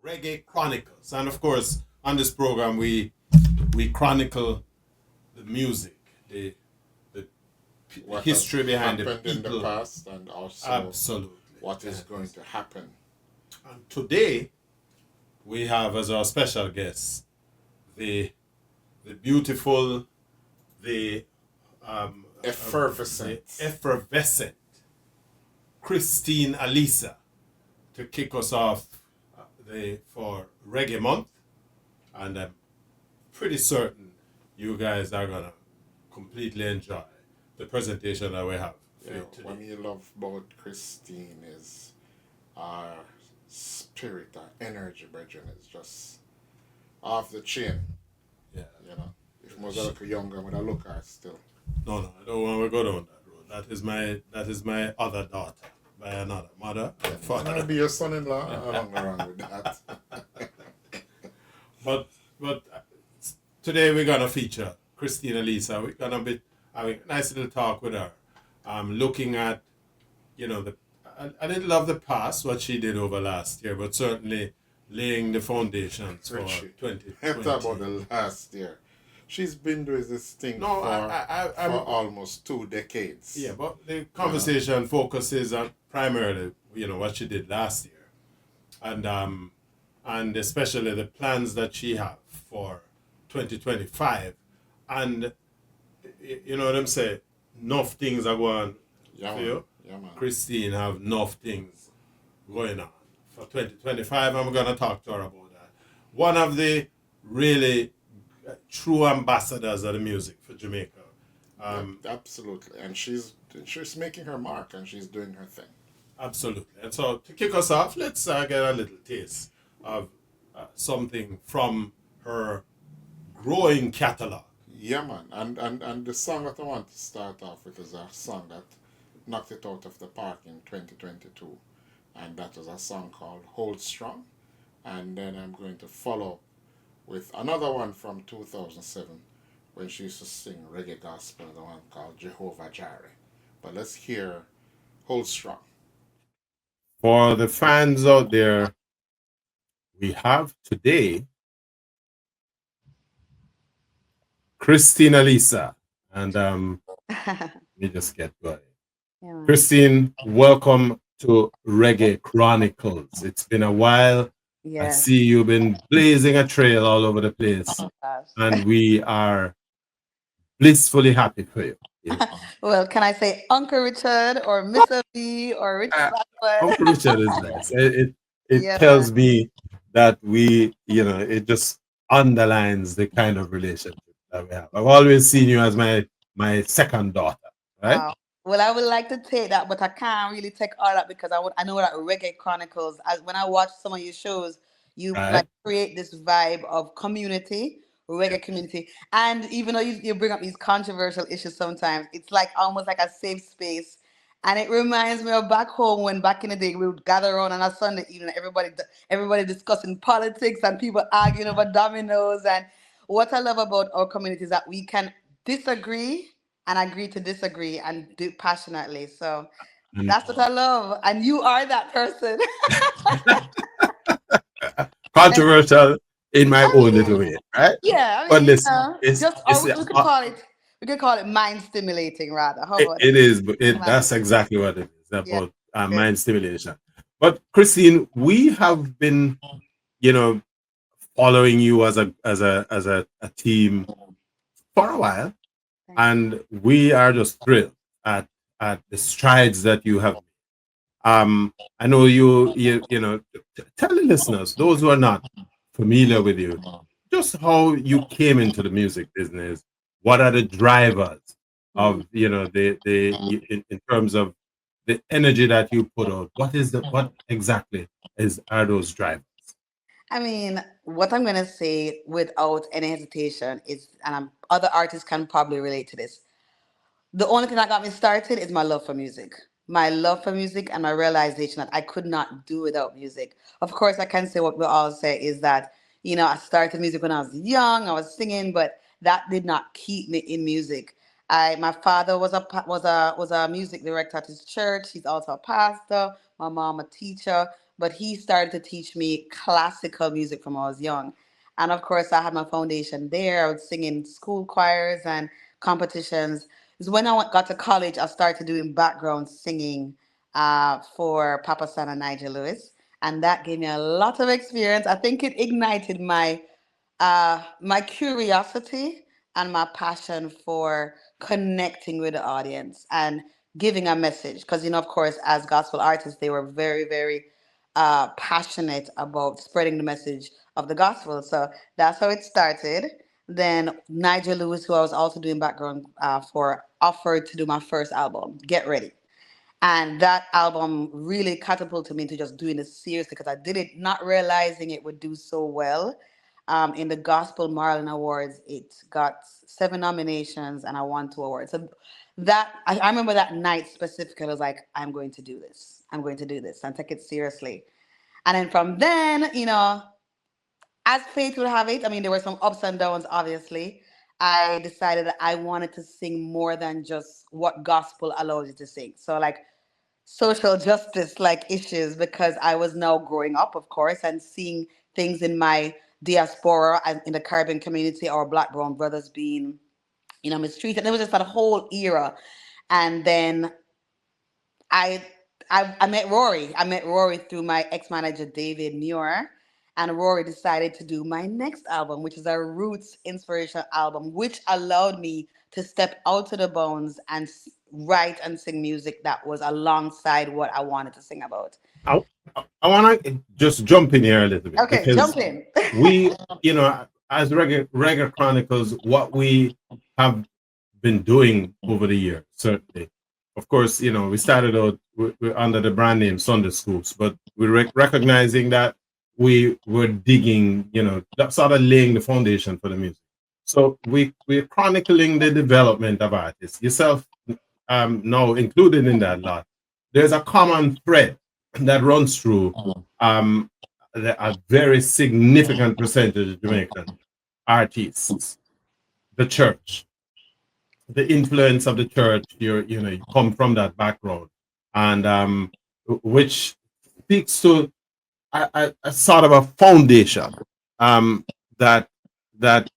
Reggae Chronicles. And of course, on this program, we chronicle the music, the What has history behind the happened in the people. past and also Absolutely. what is going to happen. And today, we have as our special guest the the beautiful, the the Effervescent. effervescent Christine Alisa to kick us off the for Reggae Month, and I'm pretty certain you guys are gonna completely enjoy the presentation that we have for Yeah, you what today. me love about Christine is our spirit, our energy, brethren, is just off the chain. Yeah. You know, if I was a little younger, I would have look at still. No, no, I don't want to go down that road. That is my other daughter by another mother and Then I'll father. be your son-in-law. I don't go wrong with that. But today we're gonna feature Christina Lisa. We're gonna be having a nice little talk with her. Looking at the I didn't love the past what she did over last year, but certainly laying the foundations for Richie, talk about 2020. the last year. She's been doing this thing No, for I'm almost 2 decades. yeah, but the You know, conversation focuses on primarily what she did last year, and especially the plans that she have for 2025, and you know what I'm saying. Enough things are going yeah for man, you. yeah man. Christine have enough things going on for 2025. I'm going to talk to her about that. One of the really true ambassadors of the music for Jamaica. Um, Absolutely, and she's making her mark and she's doing her thing. Absolutely. And so to kick us off, let's get a little taste of something from her growing catalog. Yeah man, and the song that I want to start off with is a song that knocked it out of the park in 2022, and that was a song called Hold Strong. And then I'm going to follow with another one from 2007 when she used to sing reggae gospel, the one called Jehovah Jireh. But let's hear Hold Strong. For the fans out there, we have today Christina Lisa. And let me just get going. Yeah, man. Christine, welcome to Reggae Chronicles. It's been a while. I Yes. see you've been blazing a trail all over the place, Oh gosh. and we are blissfully happy for you. Well, can I say Uncle Richard or Mr. B or Richard Uh, Blackwood? Uncle Richard is nice. It Yeah, man. tells me that it just underlines the kind of relationship that we have. I've always seen you as my second daughter, right? Wow. Well, I would like to take that, but I can't really take all that because I know that Reggae Chronicles. As when I watch some of your shows, you like Right? create this vibe of community, Yeah. reggae community, and even though you bring up these controversial issues, sometimes it's like almost like a safe space. And it reminds me of back home when back in the day we would gather around on a Sunday evening, everybody discussing politics and people arguing over dominoes. And what I love about our community is that we can disagree and agree to disagree and do passionately. So And that's what I love. And you are that person. And controversial in my I own little mean, way, right? yeah, I But mean, listen, it's just it's or we could call it mind stimulating rather. How about it that? is, but Mind that's exactly what it is yeah. about Good. mind stimulation. But Christine, we have been, you know, following you as a team for a while, Thank you. and we are just thrilled at the strides that you have. I know tell the listeners, those who are not familiar with you, just how you came into the music business. What are the drivers Mm. of in terms of the energy that you put out? What exactly is are those drivers? I mean, what I'm gonna say without any hesitation is, and other artists can probably relate to this. The only thing that got me started is my love for music. My love for music and my realization that I could not do without music. Of course, I can say what we all say is that, I started music when I was young, I was singing, but that did not keep me in music. My father was a music director at his church. He's also a pastor. My mom a teacher. but he started to teach me classical music from when I was young. And of course, I had my foundation there. I would sing in school choirs and competitions. Is when got to college, I started doing background singing for Papa San and Nigel Lewis, and that gave me a lot of experience. I think it ignited my curiosity and my passion for connecting with the audience and giving a message. Because, of course, as gospel artists, they were very, very passionate about spreading the message of the gospel. So that's how it started. Then Nigel Lewis, who I was also doing background for, offered to do my first album, Get Ready. And that album really catapulted me into just doing it seriously because I did it not realizing it would do so well. In the Gospel Marlin Awards, it got 7 nominations and I won 2 awards. So I remember that night specifically. I was like, I'm going to do this. I'm going to do this and take it seriously. And then from then, as fate would have it, I mean, there were some ups and downs, obviously. I decided that I wanted to sing more than just what gospel allows you to sing. So, like, social justice like issues, because I was now growing up, of course, and seeing things in my diaspora and in the Caribbean community, our Black brown brothers being, mistreated. There was just that whole era. And then I I met Rory. I met Rory through my ex-manager David Muir. And Rory decided to do my next album, which is a roots inspirational album, which allowed me to step out to the bones and write and sing music that was alongside what I wanted to sing about. I, I want to just jump in here a little bit Okay, jump because in. we, as Reggae Chronicles, what we have been doing over the years, certainly. Of course, we started out under the brand name Sunday Schools, but we're recognizing that we were digging, sort of laying the foundation for the music. So we're chronicling the development of artists. Yourself, now included in that lot. There's a common thread that runs through a very significant percentage of Jamaican artists, the church, the influence of the church. You come from that background, and which speaks to a sort of a foundation that that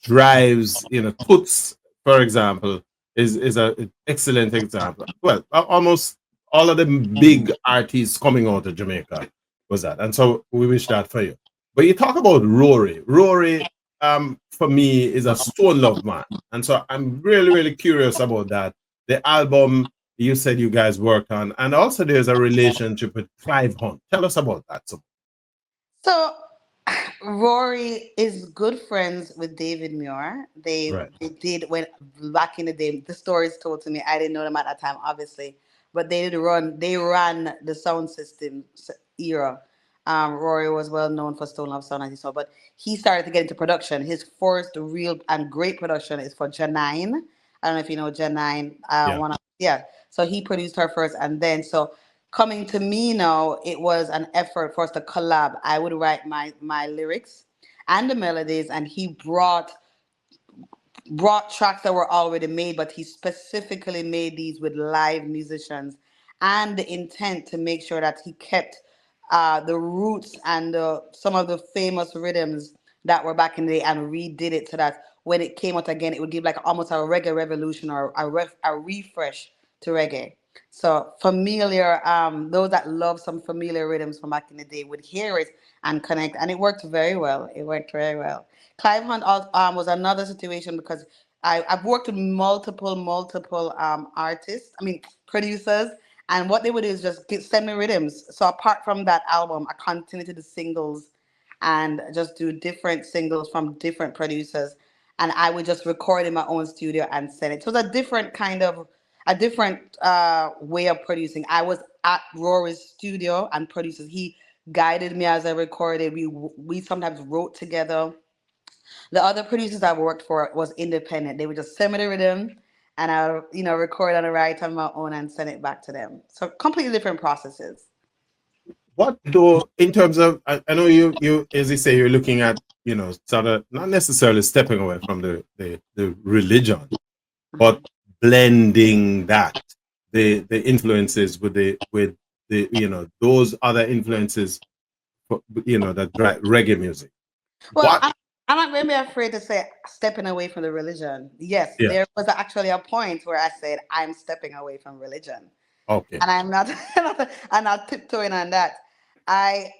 drives. Toots, for example, is an excellent example. Well, almost all of the big artists coming out of Jamaica was that, and so we wish that for you. But you talk about Rory. Rory, for me, is a stone love man, and so I'm really, really curious about that. The album you said you guys worked on, and also there's a relationship with Clive Hunt. Tell us about that. So, So Rory is good friends with David Muir. They right, they did when back in the day. The story is told to me. I didn't know them at that time, obviously, but they ran the sound system era. Rory was well known for Stone Love Sound, as you saw, but he started to get into production. His first real and great production is for Janine. I don't know if you know Janine. yeah. Yeah. So he produced her first, and then so coming to me now, it was an effort for us to collab. I would write my lyrics and the melodies, and he brought tracks that were already made, but he specifically made these with live musicians and the intent to make sure that he kept the roots and some of the famous rhythms that were back in the day and redid it so that when it came out again, it would give like almost a reggae revolution or a refresh to reggae. So familiar, those that love some familiar rhythms from back in the day would hear it and connect, and it worked very well. It worked very well. Clive Hunt was another situation because I've worked with multiple artists, I mean producers, and what they would do is just send me rhythms. So apart from that album, I continued to do singles and just do different singles from different producers. And I would just record in my own studio and send it. So it's a different way of producing. I was at Rory's studio and producers. He guided me as I recorded. We sometimes wrote together. The other producers I worked for was independent. They would just send me the rhythm and I, record on the right on my own and send it back to them. So completely different processes. What do in terms of I know you as you say you're looking at sort of not necessarily stepping away from the religion, but blending that the influences with the those other influences, that drive reggae music. Well, What? I'm not going to be afraid to say stepping away from the religion. Yes, Yeah. there was actually a point where I said I'm stepping away from religion, Okay. and I'm not, I'm not tiptoeing on that. I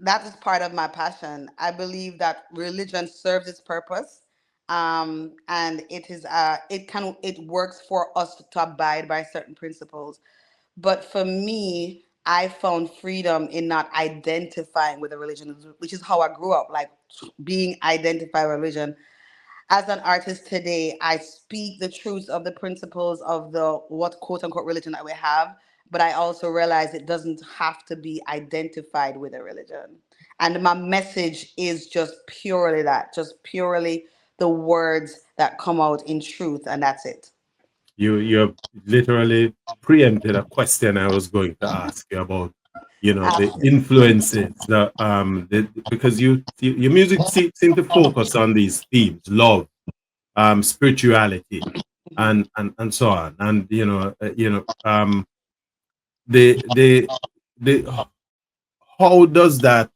that is part of my passion. I believe that religion serves its purpose, and it works for us to abide by certain principles. But for me, I found freedom in not identifying with a religion, which is how I grew up, like being identified with religion. As an artist today, I speak the truth of the principles of the what quote unquote religion that we have, but I also realize it doesn't have to be identified with a religion. And my message is just purely that, just purely the words that come out in truth, and that's it. You literally preempted a question I was going to ask you about, the Ask it. influences, because your music seem to focus on these themes: love, spirituality, Mhm. and so on. And the the how does that,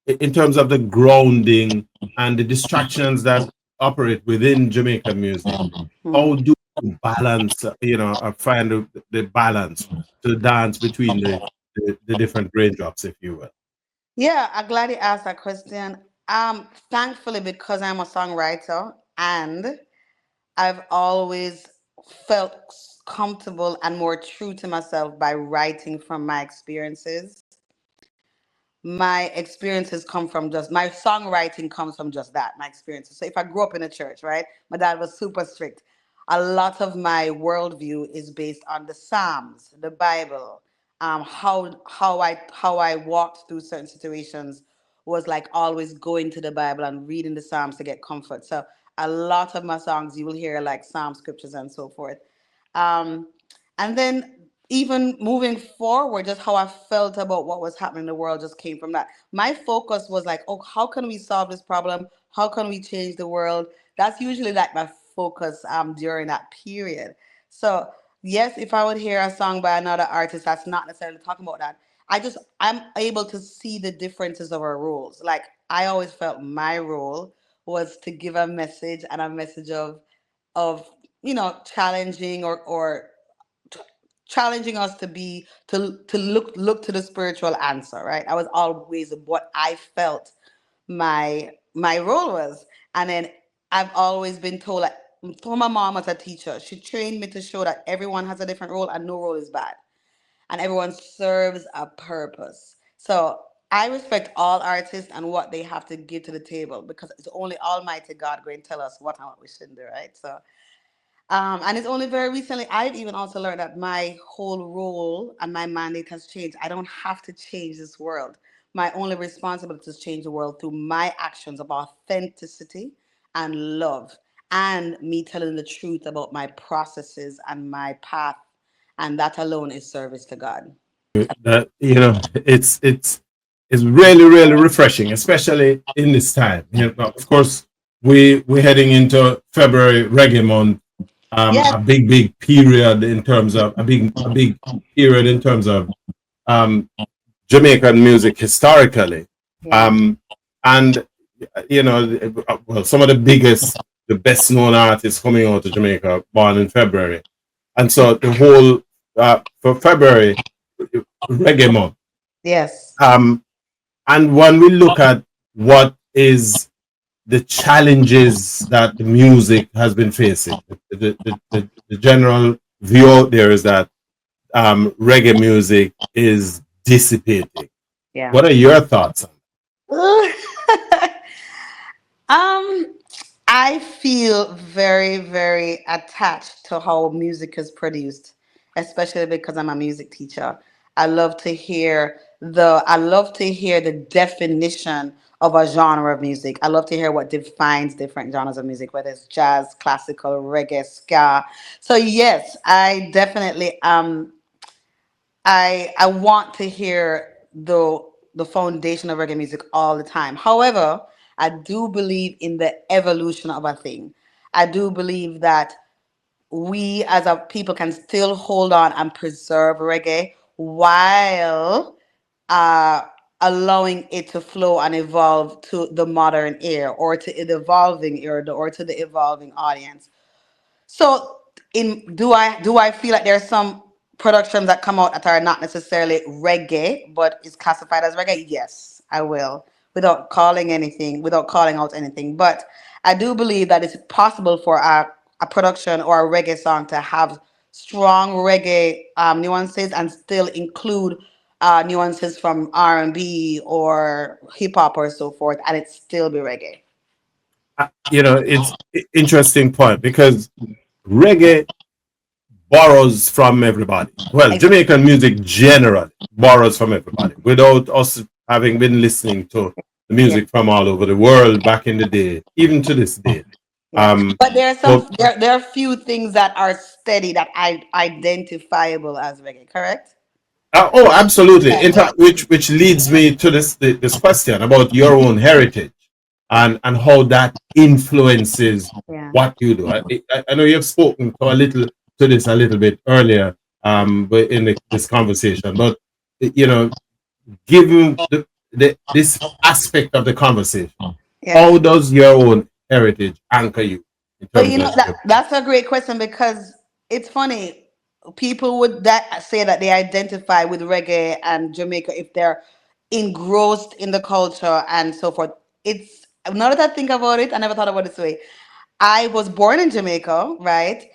in terms of the grounding and the distractions that operate within Jamaican music, how Mhm. do you balance, or find the balance to dance between the different raindrops, if you will? Yeah, I'm glad you asked that question. Thankfully, because I'm a songwriter and I've always felt comfortable and more true to myself by writing from my experiences. My experiences come from just my songwriting comes from just that, my experiences. So if I grew up in a church, right, my dad was super strict. A lot of my worldview is based on the Psalms, the Bible. How I walked through certain situations was like always going to the Bible and reading the Psalms to get comfort. So a lot of my songs you will hear like Psalm scriptures and so forth. um, and then even moving forward, just how I felt about what was happening in the world just came from that. My focus was like, oh, how can we solve this problem? How can we change the world? That's usually like my focus during that period. So yes, if I would hear a song by another artist that's not necessarily talking about that, I'm able to see the differences of our roles. Like I always felt my role was to give a message and a message of challenging or t- challenging us to be to look to the spiritual answer, right? I was always what I felt my role was. And then I've always been told, like, from my mom as a teacher, she trained me to show that everyone has a different role and no role is bad, and everyone serves a purpose. So I respect all artists and what they have to give to the table, because it's only Almighty God going to tell us what and what we shouldn't do, right? So and it's only very recently I've even also learned that my whole role and my mandate has changed. I don't have to change this world. My only responsibility is to change the world through my actions of authenticity and love, and me telling the truth about my processes and my path. And that alone is service to God. That, it's really, really refreshing, especially in this time. Of course, we're heading into February Reggae Month, Yes. a big period in terms of a big period in terms of um, Jamaican music historically. Yeah. Um, and well, some of the best known artists coming out of Jamaica born in February, and so the whole, for February, Reggae Month. Yes. Um, and when we look at what is the challenges that the music has been facing, the general view out there is that reggae music is dissipating. Yeah. What are your thoughts on Um, I feel very, very attached to how music is produced, especially because I'm a music teacher. I love to hear the definition of a genre of music. I love to hear what defines different genres of music, whether it's jazz, classical, reggae, ska. So yes, I definitely I want to hear the foundation of reggae music all the time. However, I do believe in the evolution of a thing. I do believe that we as a people can still hold on and preserve reggae while uh, allowing it to flow and evolve to the modern ear or to the evolving ear or to the evolving audience. So, in do I feel like there's some productions that come out that are not necessarily reggae, but is classified as reggae? Yes, I will, without calling out anything. But I do believe that it's possible for a production or a reggae song to have strong reggae nuances and still include nuances from R&B or hip hop or so forth, and it still be reggae. It's interesting point because reggae borrows from everybody. Well, Exactly. Jamaican music generally borrows from everybody without us having been listening to the Yeah. music from all over the world back in the day, even to this day. Yeah, Um, but there are some but there are few things that are steady that I identifiable as reggae. Correct? oh, absolutely. Yeah. In fact, which leads me to this question about your own heritage and how that influences Yeah. what you do. I know you've spoken to this a little bit earlier, but in this conversation, but you know, given this aspect of the conversation, Yeah. how does your own heritage anchor you in But terms you know of that your that's a great question because it's funny. People would that say that they identify with reggae and Jamaica if they're engrossed in the culture and so forth. It's now that I think about it, I never thought about it this way. I was born in Jamaica, right?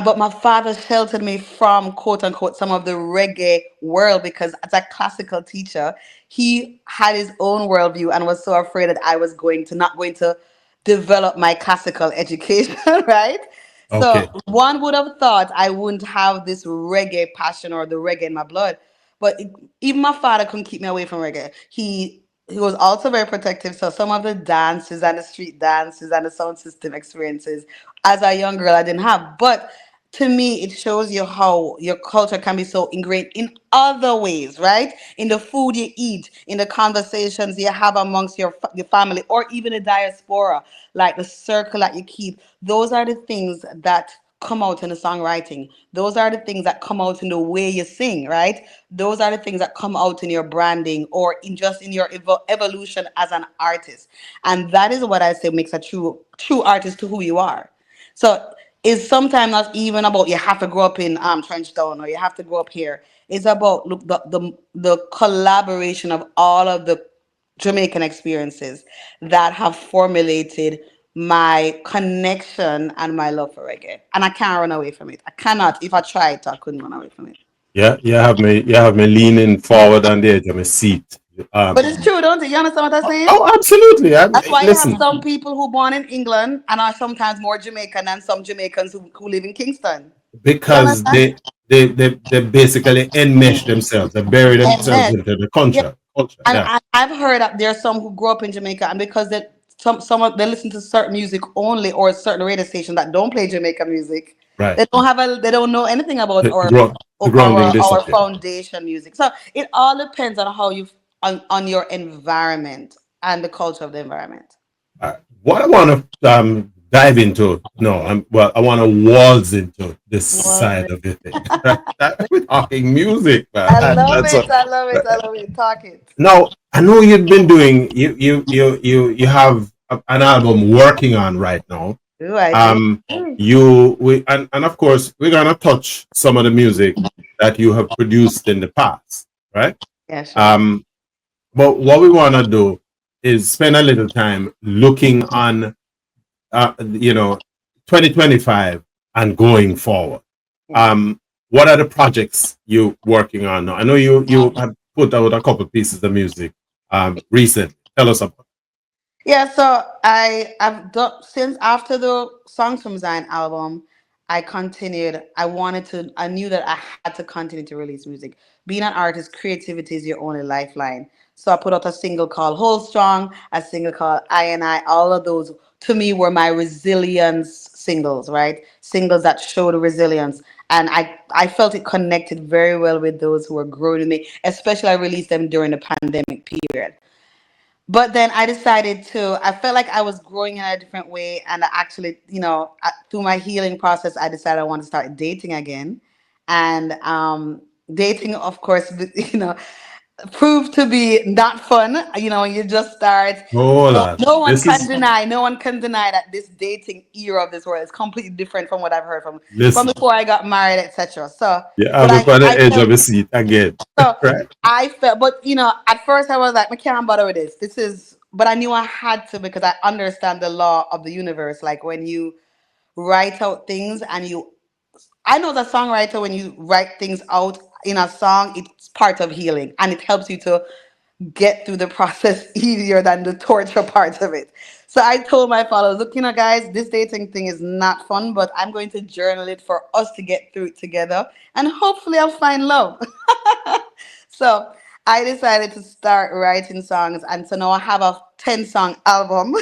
But my father sheltered me from quote unquote some of the reggae world because as a classical teacher, he had his own worldview and was so afraid that I was going to not going to develop my classical education, right? So okay? one would have thought I wouldn't have this reggae passion or the reggae in my blood, but even my father couldn't keep me away from reggae. He was also very protective. So some of the dances and the street dances and the sound system experiences as a young girl I didn't have. But to me, it shows you how your culture can be so ingrained in other ways, right? In the food you eat, in the conversations you have amongst your family, or even the diaspora, like the circle that you keep. Those are the things that come out in the songwriting. Those are the things that come out in the way you sing, right? Those are the things that come out in your branding or in just in your evolution as an artist. And that is what I say makes a true artist to who you are. So it's sometimes not even about you have to grow up in Trenchtown or you have to grow up here. It's about look the collaboration of all of the Jamaican experiences that have formulated my connection and my love for reggae. And I can't run away from it. I cannot. If I tried to, I couldn't run away from it. Yeah, you have me leaning forward on the edge of my seat. But it's true, don't you? You understand what I'm saying? Oh, absolutely. That's why you have Listen, some people who born in England and are sometimes more Jamaican than some Jamaicans who live in Kingston. You because understand? they basically enmesh themselves, they bury And themselves then, into the yeah, culture. and Yeah, I've heard that there are some who grew up in Jamaica, and because they listen to certain music only or certain radio stations that don't play Jamaican music, right. they don't know anything about The grounding our disappear. foundation music. So it all depends on how you on your environment and the culture of the environment. What I want to dive into, no, I want to waltz into this Was side it? of the thing. We're talking music, man. I love That's it. what. I love it. I love it. Talk it. Now I know you've been doing. You have an album working on right now. Do I do? Um, you we and of course we're gonna touch some of the music that you have produced in the past, right? Yeah, sure. Um, but what we wanna do is spend a little time looking on, you know, 2025 and going forward. Yeah. Um, what are the projects you working on now? I know you have put out a couple pieces of music recently. Tell us about. Yeah, so I've done since after the Songs from Zion album, I continued. I knew that I had to continue to release music. Being an artist, creativity is your only lifeline. So I put out a single called Hold Strong, a single called I and I. All of those to me were my resilience singles, right? Singles that showed resilience. And I felt it connected very well with those who were growing with me, especially I released them during the pandemic period. But then I decided to, I felt like I was growing in a different way. And I actually, through my healing process, I decided I want to start dating again. And dating, of course, proved to be not fun. You just start. Hold No, on. no one This can is deny. No one can deny that this dating era of this world is completely different from what I've heard from listen. before I got married, etc. So, You but have I, it on the I edge felt of a seat again. so Right? I felt, but at first I was like, I can't bother with this. This is, but I knew I had to because I understand the law of the universe. Like when you write out things and I know the songwriter, when you write things out in a song, it's part of healing and it helps you to get through the process easier than the torture parts of it. So I told my followers, look, guys, this dating thing is not fun, but I'm going to journal it for us to get through it together and hopefully I'll find love. So I decided to start writing songs, and so now I have a 10-song album,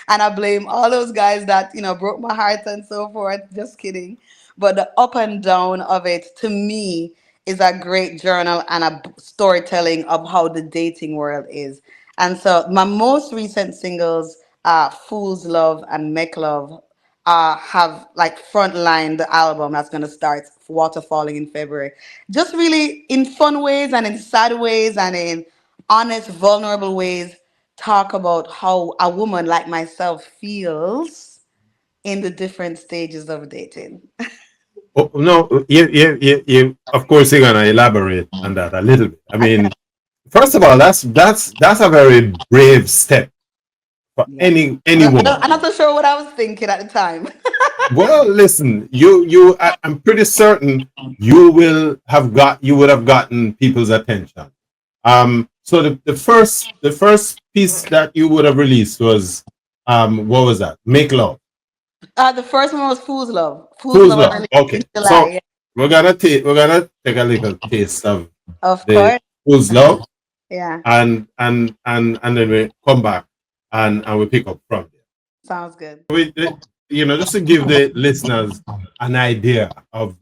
and I blame all those guys that broke my heart and so forth. Just kidding, but the up and down of it to me is a great journal and a storytelling of how the dating world is. And so my most recent singles, "Fool's Love" and "Make Love," have like frontline the album that's going to start waterfalling in February. Just really in fun ways and in sad ways and in honest, vulnerable ways, talk about how a woman like myself feels in the different stages of dating. Oh, no, of course, you're gonna elaborate on that a little bit. I mean, first of all, that's a very brave step for Yeah. any woman. I'm not so sure what I was thinking at the time. Well, listen, I'm pretty certain you would have gotten people's attention. So the first piece that you would have released was, what was that? Make Love. The first one was "Fool's Love." "Fool's Fool's Love" was Love. released in Okay. July. So Yeah. we're gonna take a little taste of Of the course. Fool's Love, Yeah. and then we come back and we pick up from there. Sounds good. We, just to give the listeners an idea of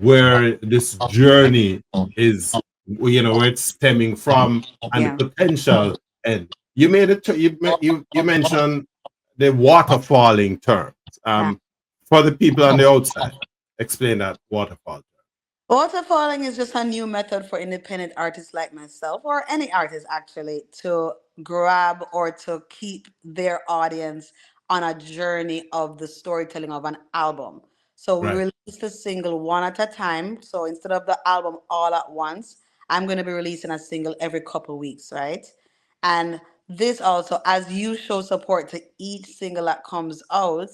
where this journey is, where it's stemming from, and the Yeah. potential. And you made it. You mentioned the waterfalling terms. Yeah. For the people on the outside, explain that waterfall. Waterfalling is just a new method for independent artists like myself, or any artist actually, to grab or to keep their audience on a journey of the storytelling of an album. So we Right. release the single one at a time. So instead of the album all at once, I'm going to be releasing a single every couple weeks, right? And this also, as you show support to each single that comes out,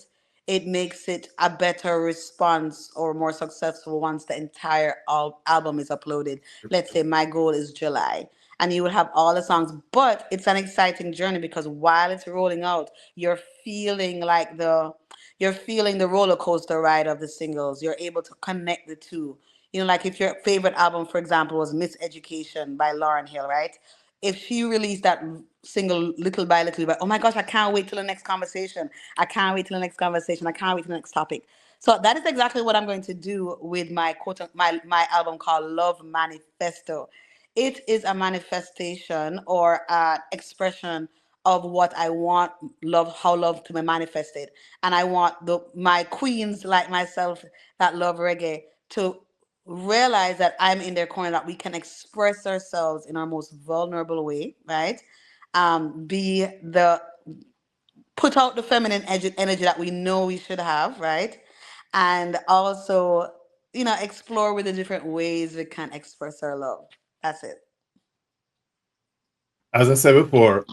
it makes it a better response or more successful once the entire album is uploaded. Let's say my goal is July, and you will have all the songs, but it's an exciting journey because while it's rolling out, feeling like the you're feeling the roller coaster ride of the singles. You're able to connect the two. Like if your favorite album, for example, was Miss Education by Lauryn Hill, right? If she released that single little by little, oh my gosh, I can't wait till the next conversation. I can't wait till the next conversation. I can't wait till the next topic. So that is exactly what I'm going to do with my my album called Love Manifesto. It is a manifestation or an expression of what I want love, how love to be manifested. And I want my queens like myself that love reggae to realize that I'm in their corner, that we can express ourselves in our most vulnerable way, right? Be the put out the feminine energy that we know we should have, right? And also, explore with the different ways we can express our love. That's it. As I said before,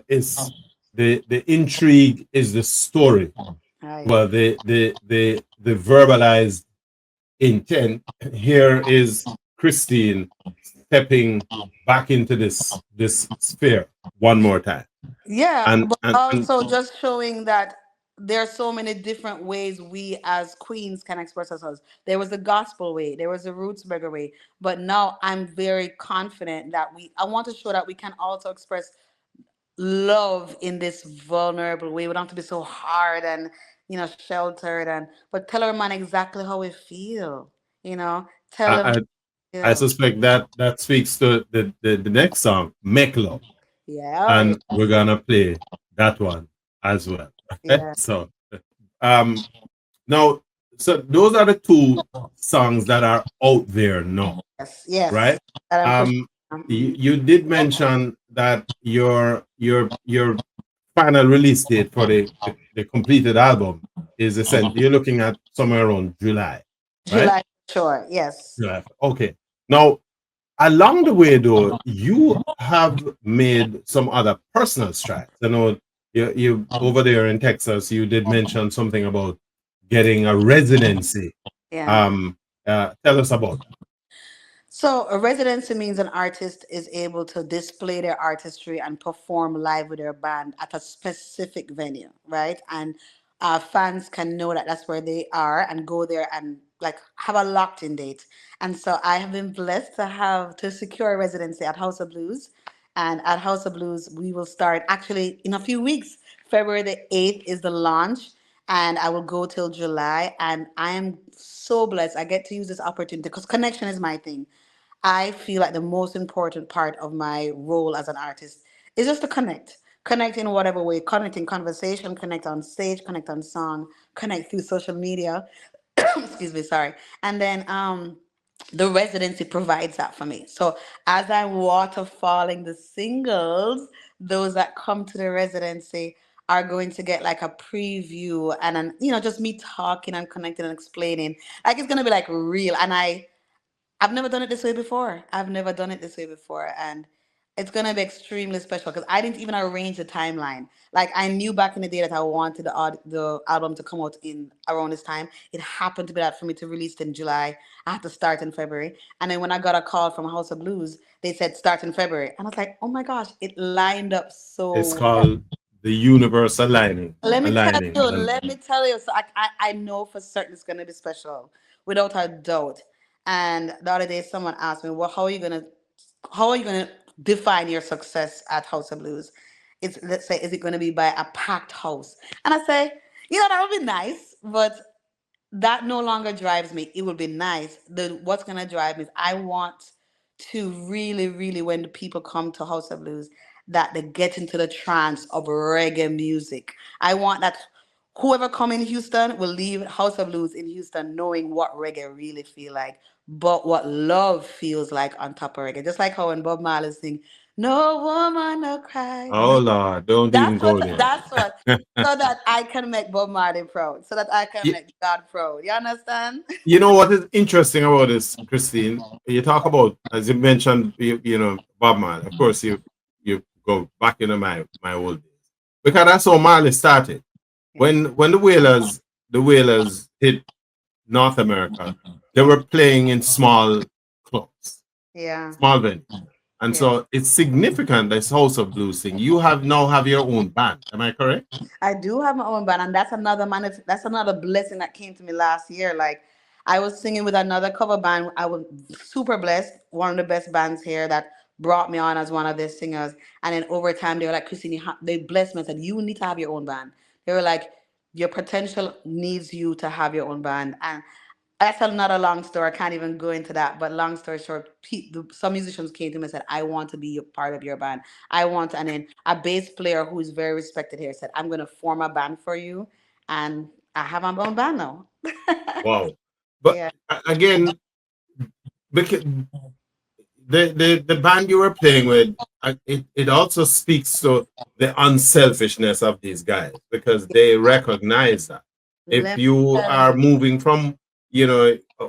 it's the intrigue is the story. Right. Well, the verbalized intent here is Christine stepping back into this sphere one more time, Yeah, and but and also just showing that there are so many different ways we as queens can express ourselves. There was the gospel way, there was the roots burger way, but now I'm very confident that I want to show that we can also express love in this vulnerable way. We don't have to be so hard and sheltered, but tell our man exactly how we feel. Tell I them how I, we I feel. suspect that speaks to the next song, "Make Love," Yeah, and we're gonna play that one as well. yeah. So, um, now so those are the two songs that are out there now, Yes, yes. right? That I'm pushing. Um, you, Mhm. you did mention that your final release date for the completed album is essentially you're looking at somewhere around July, right? July, sure. Yes. July. Okay. Now, along the way, though, you have made some other personal strides. I know you over there in Texas, you did mention something about getting a residency. Yeah. Um, tell us about that. So a residency means an artist is able to display their artistry and perform live with their band at a specific venue, right? And fans can know that that's where they are and go there and like have a locked in date. And so I have been blessed to have to secure a residency at House of Blues. And at House of Blues, we will start actually in a few weeks. February the 8th is the launch, and I will go till July. And I am so blessed. I get to use this opportunity because connection is my thing. I feel like the most important part of my role as an artist is just to connect. Connect in whatever way, connect in conversation, connect on stage, connect on song, connect through social media. Excuse me, sorry. And then the residency provides that for me. So as I'm waterfalling the singles, those that come to the residency are going to get like a preview and an just me talking and connecting and explaining. Like it's gonna be like real. And I've never done it this way before. I've never done it this way before. And it's going to be extremely special because I didn't even arrange the timeline. Like, I knew back in the day that I wanted the album to come out in around this time. It happened to be that for me to release it in July. I had to start in February. And then when I got a call from House of Blues, they said start in February. And I was like, oh my gosh, it lined up It's so well. called the universe Let me tell aligning, you, and let me tell you. So I know for certain it's going to be special, without a doubt. And the other day, someone asked me, "Well, how are you gonna define your success at House of Blues? It's let's say, is it going to be by a packed house?" And I say, that would be nice, but that no longer drives me. It would be nice. The what's gonna drive me is I want to really, really, when the people come to House of Blues, that they get into the trance of reggae music. I want that whoever come in Houston will leave House of Blues in Houston knowing what reggae really feel like, but what love feels like on top of reggae. Just like how when Bob Marley sing, "No woman no cry." oh Lord, don't even That's go what. there. That's what. So that I can make Bob Marley proud. So that I can you, make God proud. You understand? you know what is interesting about this, Christine? You talk about, as you mentioned, Bob Marley. Of course, you go back into my old days because that's how Marley started. Yeah. When the Whalers hit North America, they were playing in small clubs, Yeah. small venues. And Yeah. so it's significant, this House of Blues thing. You have now have your own band. Am I correct? I do have my own band, and that's another blessing that came to me last year. Like I was singing with another cover band. I was super blessed. One of the best bands here that brought me on as one of their singers. And then over time, they were like, "Christine, they blessed me and said you need to have your own band." They were like, "Your potential needs you to have your own band." And that's another long story. I can't even go into that. But long story short, some musicians came to me and said, "I want to be a part of your band. I want." And then a bass player who is very respected here said, "I'm going to form a band for you." And I have my own band now. Wow. But Yeah. again, because the band you were playing with, it also speaks to the unselfishness of these guys because they recognize that if Let me you tell are you. moving from,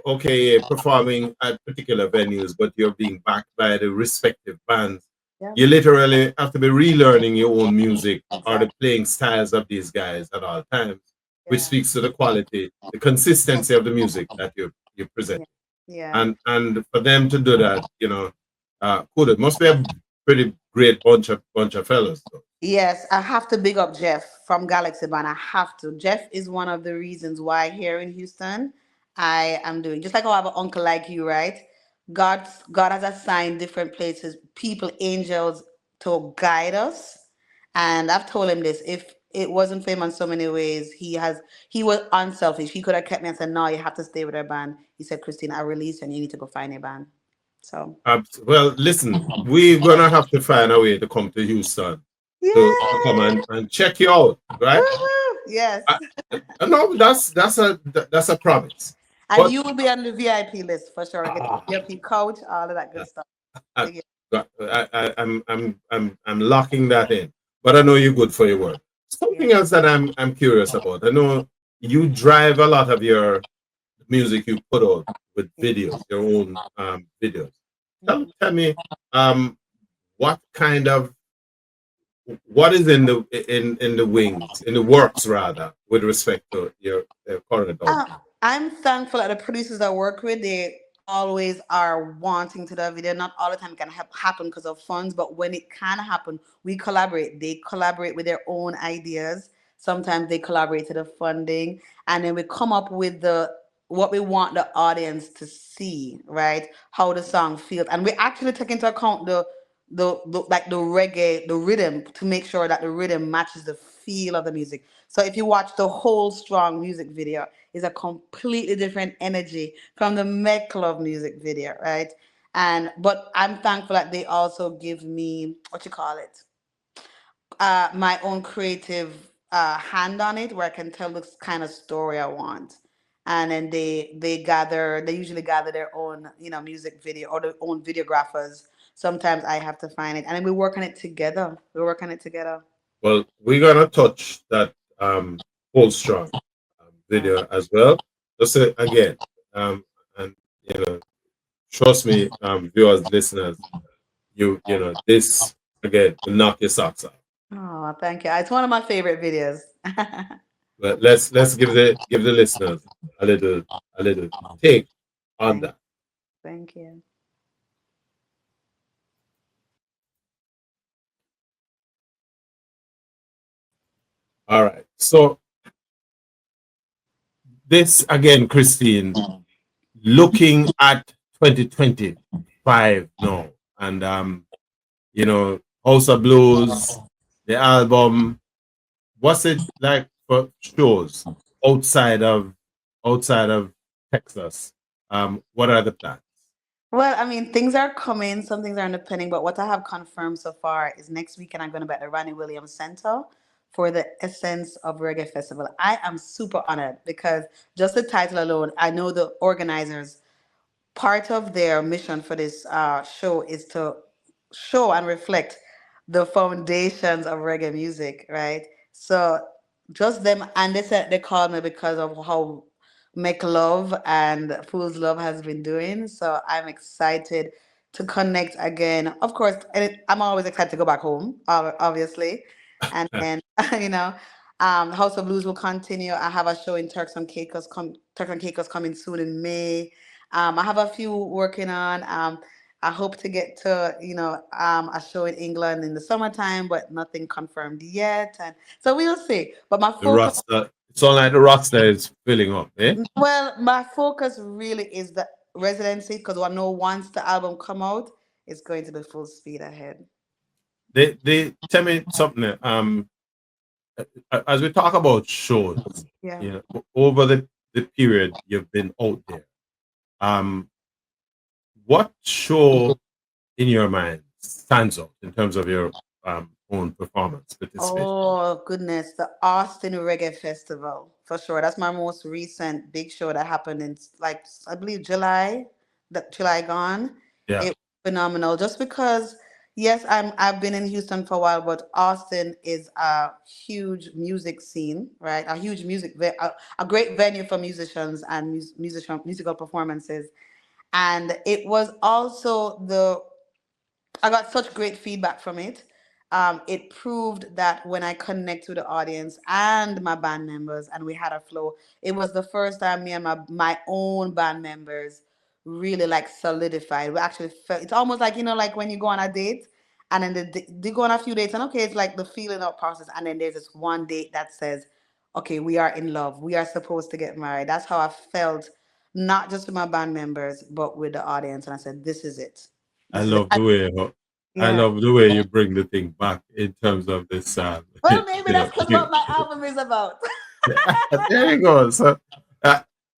okay, performing at particular venues, but you're being backed by the respective bands, Yep. you literally have to be relearning your own music or the Exactly. playing styles of these guys at all times, which Yeah. speaks to the quality, the consistency of the music that you present. Yeah. Yeah. And for them to do that, cool. It must be a pretty great bunch of fellas. Though. Yes, I have to big up Jeff from Galaxy Band. I have to. Jeff is one of the reasons why here in Houston I am doing just like how I have an uncle like you, right? God has assigned different places, people, angels to guide us. And I've told him this. If it wasn't for him in so many ways, he was unselfish. He could have kept me and said, "No, you have to stay with our band." He said, "Christine, I release you and you need to go find a band." So Well, listen, we're gonna have to find a way to come to Houston to come yeah. and check you out, right? Woohoo! Yes. I, no, that's a promise. And But you will be on the VIP list for sure. Get ah, VIP couch, all of that good stuff. I, So, yeah. I'm locking that in. But I know you're good for your work. Yeah. Something else that I'm curious about. I know you drive a lot of your music you put out with Yeah. videos, your own videos. Mhm. Tell me what kind of what is in the wings, in the works rather, with respect to your current album. I'm thankful that the producers I work with, they always are wanting to do a video. Not all the time it can happen because of funds, but when it can happen, we collaborate. They collaborate with their own ideas. Sometimes they collaborate to the funding, and then we come up with the what we want the audience to see, right? How the song feels, and we actually take into account the like the reggae, the rhythm to make sure that the rhythm matches the feel of the music. So if you watch the whole strong music video, is a completely different energy from the Met Club music video, right? And but I'm thankful that they also give me what you call it, my own creative hand on it, where I can tell the kind of story I want. And then they usually gather their own music video or their own videographers. Sometimes I have to find it, and then we work on it together. We work on it together. Well, we're gonna touch that Hold Strong Yeah. video as well. Just again, um, and you know, trust me, viewers, listeners, this again will knock your socks off. Oh, thank you. It's one of my favorite videos. But let's give the listeners a little take on thank, that. thank you. All right. So this again, Christine, looking at 2025 now, and House of Blues, the album. What's it like for shows outside of outside of Texas? What are the plans? Well, I mean, things are coming. Some things are in the pending, but what I have confirmed so far is next weekend I'm going to be at the Ronnie Williams Center for the Essence of Reggae Festival. I am super honored because just the title alone, I know the organizers, part of their mission for this show is to show and reflect the foundations of reggae music, right? So just them, and they said they called me because of how Make Love and Fool's Love has been doing. So I'm excited to connect again. Of course, I'm always excited to go back home, obviously. And then, you know, House of Blues will continue. I have a show in Turks and Caicos coming soon in May. I have a few working on. I hope to get to, a show in England in the summertime, but nothing confirmed yet. And so we'll see. But my The focus, roster. It's all like the roster is filling up, eh? well, my focus really is the residency because I know once the album come out, it's going to be full speed ahead. They tell me something. As we talk about shows, Yeah. over the period you've been out there, um, what show in your mind stands out in terms of your own performance participation? Oh goodness, the Austin Reggae Festival for sure. That's my most recent big show that happened in like I believe July, the July gone. Yeah, It was phenomenal. Just because yes, I've been in Houston for a while, but Austin is a huge music scene, right? A huge a great venue for musicians and musical performances. And it was also I got such great feedback from it. It proved that when I connect with the audience and my band members and we had a flow, it was the first time me and my own band members really like solidified. We actually felt it's almost like, like when you go on a date and then they go on a few dates and okay, it's like the feeling out process. And then there's this one date that says, okay, we are in love. We are supposed to get married. That's how I felt, not just with my band members, but with the audience. And I said, this is it. I This is it. love the way I Yeah. love the way you bring the thing back in terms of this. Well, maybe that's because You, what my album is about. there you go. So,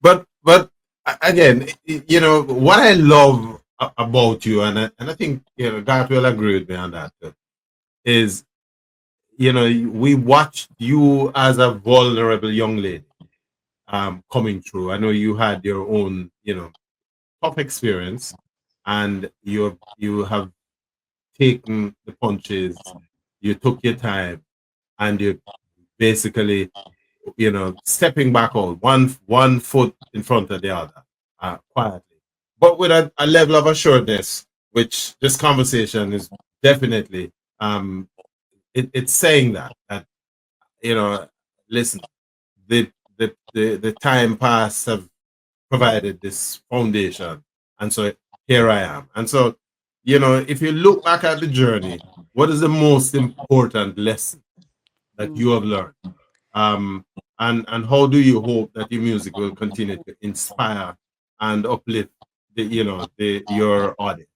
but again, what I love about you, and I think Garth will agree with me on that too, is we watched you as a vulnerable young lady coming through. I know you had your own, tough experience, and you have taken the punches, you took your time, and you basically, stepping back out one foot in front of the other, quietly, but with a level of assuredness, which this conversation is definitely, it's saying that you know, listen, the time past have provided this foundation, and so here I am. And so, if you look back at the journey, what is the most important lesson that Mm. you have learned? Um, and how do you hope that your music will continue to inspire and uplift your audience?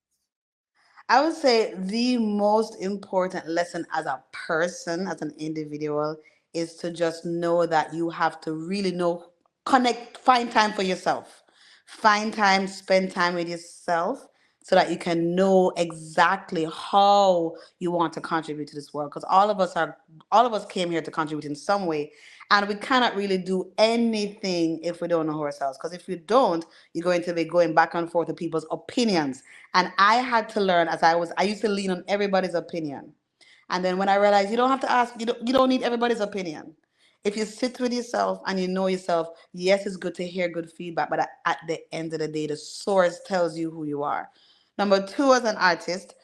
I would say the most important lesson as a person, as an individual, is to just know that you have to really know, connect, find time for yourself. Find time, spend time with yourself so that you can know exactly how you want to contribute to this world. Because all of us came here to contribute in some way. And we cannot really do anything if we don't know ourselves. Because if you don't, you're going to be going back and forth with people's opinions. And I had to learn as I used to lean on everybody's opinion. And then when I realized you don't have to ask, you don't need everybody's opinion. If you sit with yourself and you know yourself, yes, it's good to hear good feedback, but at the end of the day, the source tells you who you are. Number two, as an artist,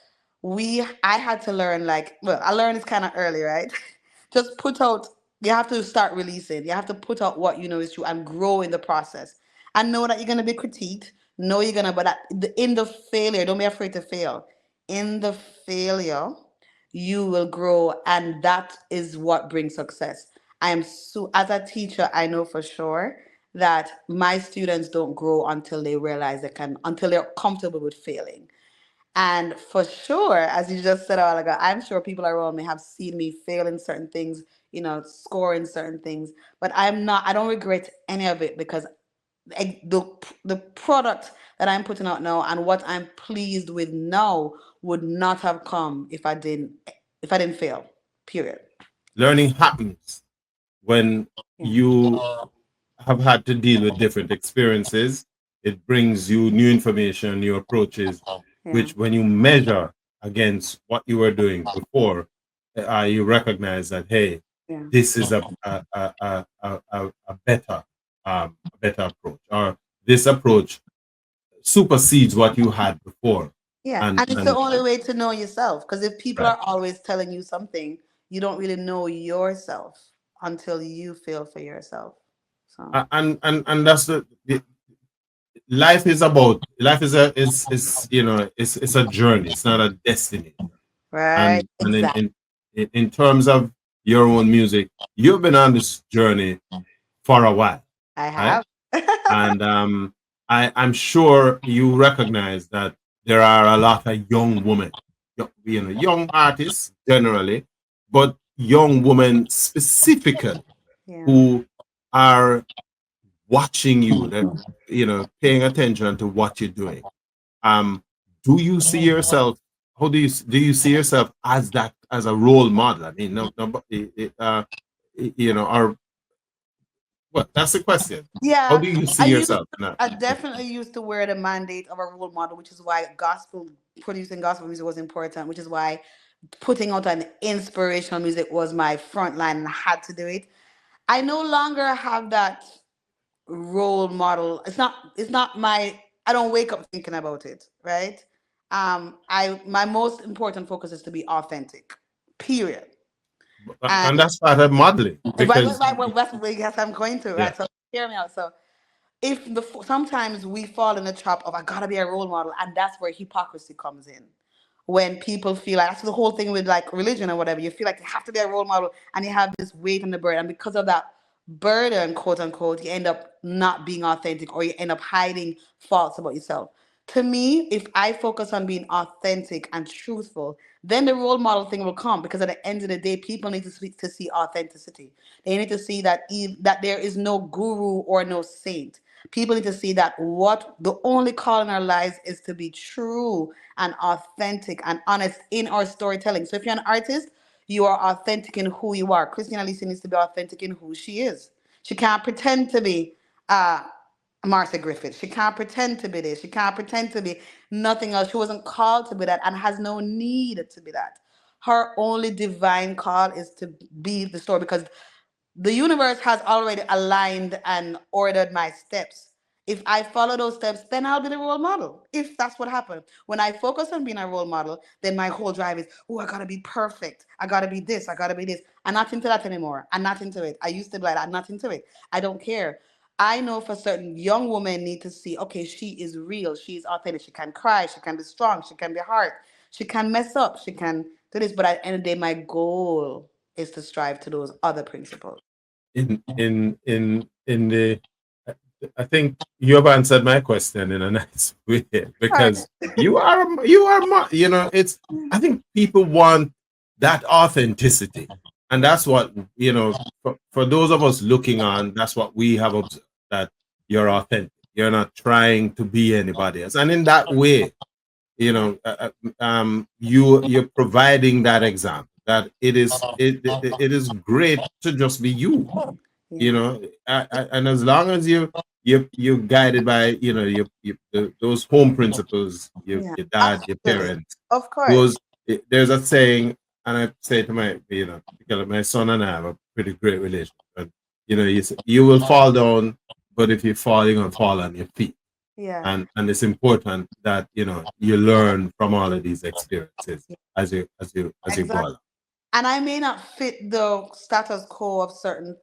I had to learn, like, well, I learned this kind of early, right? Just put out, you have to start releasing. You have to put out what you know is true and grow in the process. And know that you're gonna be critiqued. Know you're gonna, but in the failure, don't be afraid to fail. In the failure, you will grow, and that is what brings success. As a teacher, I know for sure that my students don't grow until they realize until they're comfortable with failing. And for sure, as you just said a while ago, I'm sure people around me have seen me fail in certain things, score in certain things. But I don't regret any of it, because the product that I'm putting out now and what I'm pleased with now would not have come if I didn't fail. Period. Learning happens when Yeah. you have had to deal with different experiences. It brings you new information, new approaches, Yeah. which when you measure against what you were doing before, you recognize that, hey, Yeah. this is a better approach, or this approach supersedes what you had before. Yeah. And And it's the and only way to know yourself. Because if people right. are always telling you something, you don't really know yourself until you feel for yourself. So, And that's the life is a journey. It's not a destination. right. And Exactly. in terms of your own music, you've been on this journey for a while, I right? have. And I'm sure you recognize that there are a lot of young women, young artists generally, but young women specifically, Yeah. who are watching you, that paying attention to what you're doing. Um, do you see yourself? How do you see yourself as that, as a role model? I mean, no, no, or what? That's the question. How Yeah, do you see I used yourself? No. I definitely used to wear the mandate of a role model, which is why producing gospel music was important, which is why putting out an inspirational music was my front line, and I had to do it. I no longer have that role model. It's not I don't wake up thinking about it, right? I my most important focus is to be authentic. Period. And And that's part of modeling, because well, that's where, yes, I'm going to, yeah. right? So hear me out. So if sometimes we fall in the trap of I gotta be a role model, and that's where hypocrisy comes in. When people feel like that's the whole thing with like religion or whatever, you feel like you have to be a role model, and you have this weight on the burden, and because of that burden, quote unquote, you end up not being authentic, or you end up hiding faults about yourself. To me, if I focus on being authentic and truthful, then the role model thing will come, because at the end of the day, people need to see authenticity. They need to see that there is no guru or no saint. People need to see that what the only call in our lives is to be true and authentic and honest in our storytelling. So if you're an artist, You are authentic in who you are. Christina Lisa needs to be authentic in who she is. She can't pretend to be uh, Martha Griffith. She can't pretend to be this. She can't pretend to be nothing else. She wasn't called to be that and has no need to be that. Her only divine call is to be the story, because the universe has already aligned and ordered my steps. If I follow those steps, then I'll be the role model. If that's what happened. When I focus on being a role model, then my whole drive is, oh, I gotta be perfect. I gotta be this. I gotta be this. I'm not into that anymore. I'm not into it. I used to be like that. I'm not into it. I don't care. I know for certain young women need to see, okay, she is real. She is authentic. She can cry. She can be strong. She can be hard. She can mess up. She can do this. But at the end of the day, my goal is to strive to those other principles. In the I think you have answered my question in a nice way, Right. because you know, it's, I think people want that authenticity, and that's what, you know, for those of us looking on, that's what we have observed, that you're authentic, you're not trying to be anybody else, and in that way, you know, you're providing that example that it is great to just be you, you Yeah. know. And as long as you're guided by, you know, those home principles, Yeah. your dad, your Absolutely. parents, Of course. those, there's a saying, and I say to my, you know, because my son and I have a pretty great relationship, and you know, you will fall down, but if you fall, you're gonna fall on your feet. Yeah. And it's important that, you know, you learn from all of these experiences as you go Exactly. along. And I may not fit the status quo of certain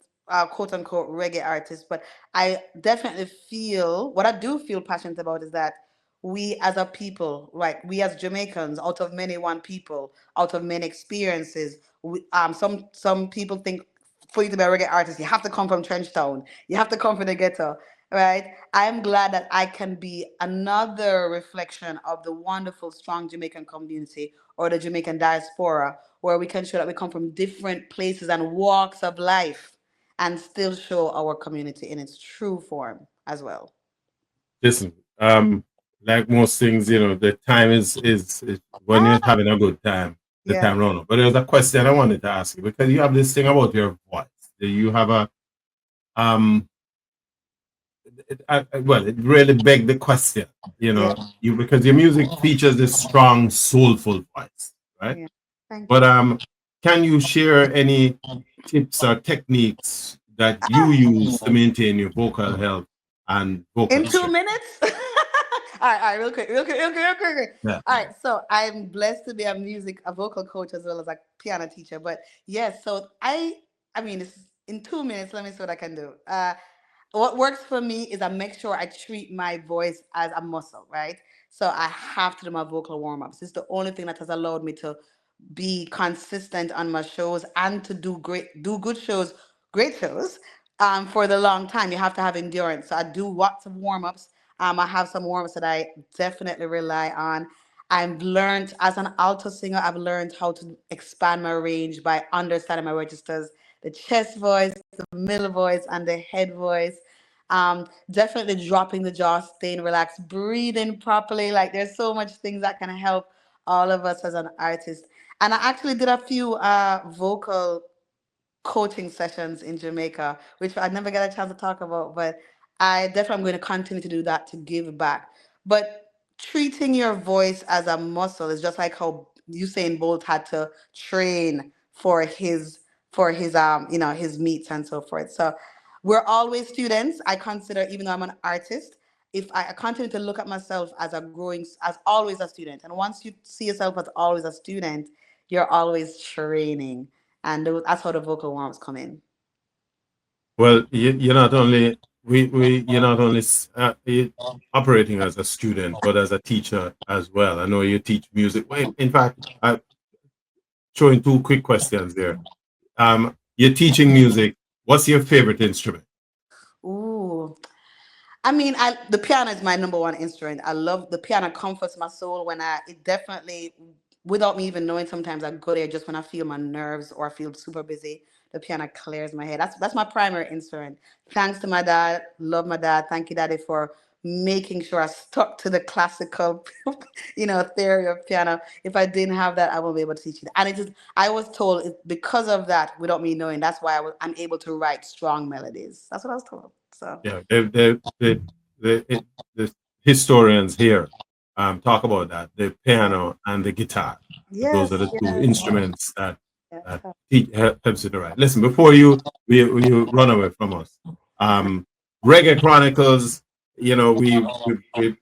quote unquote reggae artists, but I definitely feel what I do feel passionate about is that we as a people, right? We as Jamaicans, out of many one people, out of many experiences, some people think for you to be a reggae artist, you have to come from Trenchtown, you have to come from the ghetto, right? I'm glad that I can be another reflection of the wonderful, strong Jamaican community or the Jamaican diaspora, where we can show that we come from different places and walks of life and still show our community in its true form as well. Listen, like most things, you know, the time is when you're Ah, having a good time, the yeah. time run up. But there's a question I wanted to ask you, because you have this thing about your voice. You have a um well, it really begged the question, you Yeah. know, you, because your music features this strong, soulful voice, right? Yeah. Thank But you. can you share any tips or techniques that you use to maintain your vocal health and vocal In two strength? minutes? All right, real quick, real quick, real quick, real quick. Real quick. Yeah. All right, so I'm blessed to be a vocal coach as well as a piano teacher. But yes, so I mean, it's in 2 minutes. Let me see what I can do. What works for me is I make sure I treat my voice as a muscle, right? So I have to do my vocal warm ups. It's the only thing that has allowed me to be consistent on my shows and to do good shows, great shows, for the long time. You have to have endurance. So I do lots of warm ups. I have some warm ups that I definitely rely on. I've learned as an alto singer, I've learned how to expand my range by understanding my registers, the chest voice, the middle voice, and the head voice. Definitely dropping the jaw, staying relaxed, breathing properly. Like there's so much things that can help all of us as an artist. And I actually did a few vocal coaching sessions in Jamaica, which I never get a chance to talk about, but I definitely am going to continue to do that to give back. But treating your voice as a muscle is just like how Usain Bolt had to train for his his meets and so forth. So we're always students. I consider, even though I'm an artist, if I continue to look at myself as as always a student, and once you see yourself as always a student, you're always training, and that's how the vocal warm-ups come in. Well, you're not only you're not only operating as a student, but as a teacher as well. I know you teach music. Well, in fact, throwing two quick questions there. You're teaching music. What's your favorite instrument? Ooh, I mean, the piano is my number one instrument. I love the piano. Comforts my soul when it definitely, without me even knowing. Sometimes I go there just when I feel my nerves or I feel super busy. The piano clears my head. That's my primary instrument. Thanks to my dad. Love my dad. Thank you, daddy, for making sure I stuck to the classical, theory of piano. If I didn't have that, I won't be able to teach it. And it is, I was told because of that, without me knowing, that's why I'm able to write strong melodies. That's what I was told. So, Yeah, the historians here talk about that, the piano and the guitar. Those are yes, the two yes, instruments that yes. helps you to write. Listen, before you run away from us, um, Reggae Chronicles, we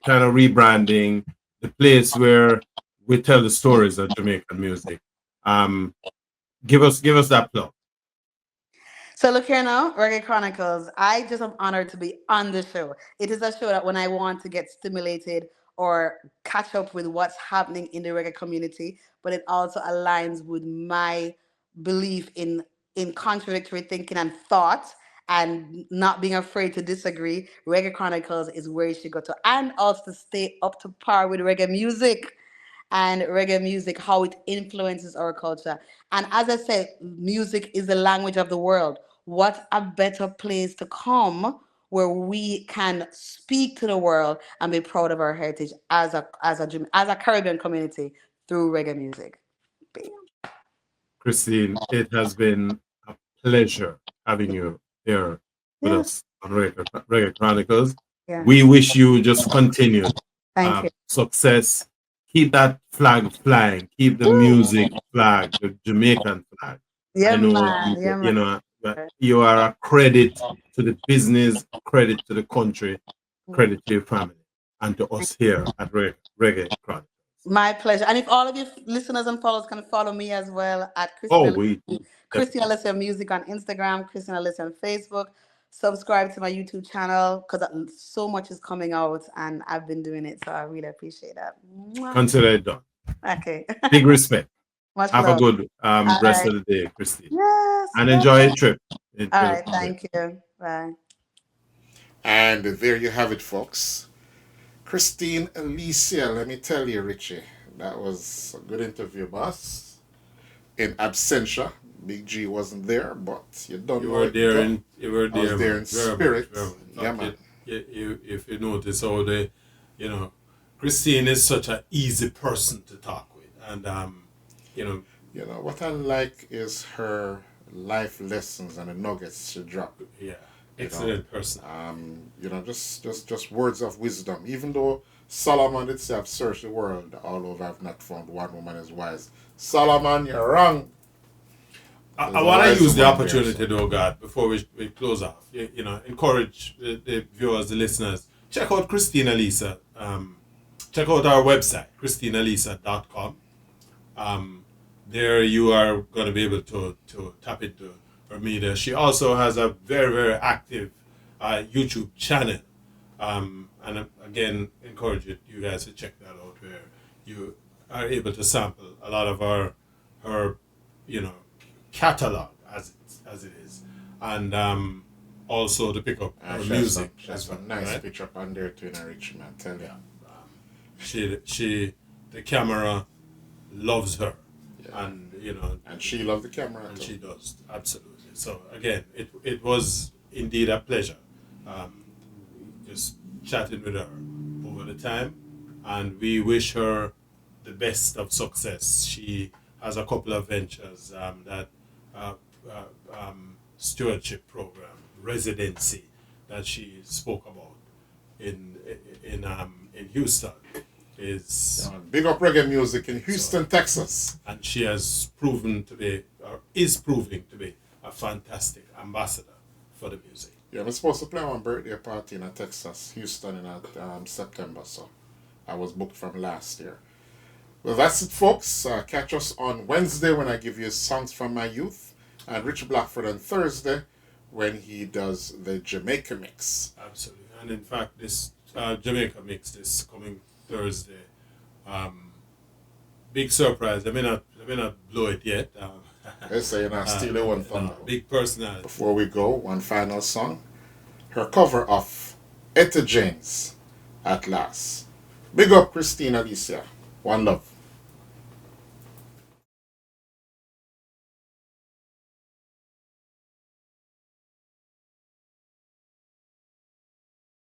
kind of rebranding the place where we tell the stories of Jamaican music. Um, give us that plug. So look here now, Reggae Chronicles. I just am honored to be on the show. It is a show that when I want to get stimulated or catch up with what's happening in the reggae community, but it also aligns with my belief in contradictory thinking and thought and not being afraid to disagree. Reggae Chronicles is where you should go to, and also to stay up to par with reggae music and reggae music, how it influences our culture. And as I said, music is the language of the world. What a better place to come where we can speak to the world and be proud of our heritage as a Caribbean community through reggae music. Bam. Christine, it has been a pleasure having you here with Yes, us on Reggae Chronicles. yes. We wish you just continued Thank you. success. Keep that flag flying. Keep the music flag, the Jamaican flag. I Yeah, know man. Yeah, that man. you are a credit to the business, credit to the country, credit to your family, and to us here at Reggae Chronicles. My pleasure. And if all of you listeners and followers can follow me as well at Oh, we Christina Alessia Music on Instagram, Christina Alessia on Facebook. Subscribe to my YouTube channel because so much is coming out and I've been doing it. So I really appreciate that. Mwah. consider it done. Okay. Big respect. Much Have a love. good All rest right. of the day, Christine, Yes. and Yes. enjoy your trip All into right. Jamaica. Thank you. Bye. And there you have it, folks. Christine Alicia, let me tell you, Richie, that was a good interview, boss. In absentia, Big G wasn't there, but you don't know it go. You were I was there, there man. in Very much, spirit. very much. In Yeah, fact, man. if you notice how you know, Christine is such an easy person to talk with, and you know, You know, what I like is her life lessons and the nuggets she drop. yeah, You know, excellent person. just words of wisdom. Even though Solomon did say, I've searched the world all over, I've not found one woman as wise. Solomon, you're wrong. I There's a want to wise use the woman there, opportunity, so. though, God, before we close off. Encourage the viewers, the listeners. Check out Christina Lisa. Check out our website, christinalisa.com. There you are going to be able to tap into her media. She also has a very, very active YouTube channel. And again, encourage you guys to check that out where you are able to sample a lot of her you know, catalog as it is. And also to pick up And her she has music some as well. nice Right? picture up on there too in a rich man, tell you. Yeah. The camera loves her, Yeah. and And she loved the camera and too. she does absolutely. So again, it was indeed a pleasure, just chatting with her over the time, and we wish her the best of success. She has a couple of ventures that uh, stewardship program, residency that she spoke about in in Houston is Big up reggae music in Houston, Texas. and she has proven to be or is proving to be a fantastic ambassador for the music. Yeah, I'm supposed to play one birthday party in Texas, Houston in September, so I was booked from last year. Well, that's it, folks. Catch us on Wednesday when I give you songs from my youth, and Richard Blackford on Thursday when he does the Jamaica mix. Absolutely, and in fact, this Jamaica mix this coming Thursday, um, big surprise. Let me not blow it yet. They say you're not stealing one thunder. Big personality. Before we go, one final song. Her cover of Etta James, At Last. Big up Christina Alicia. One love.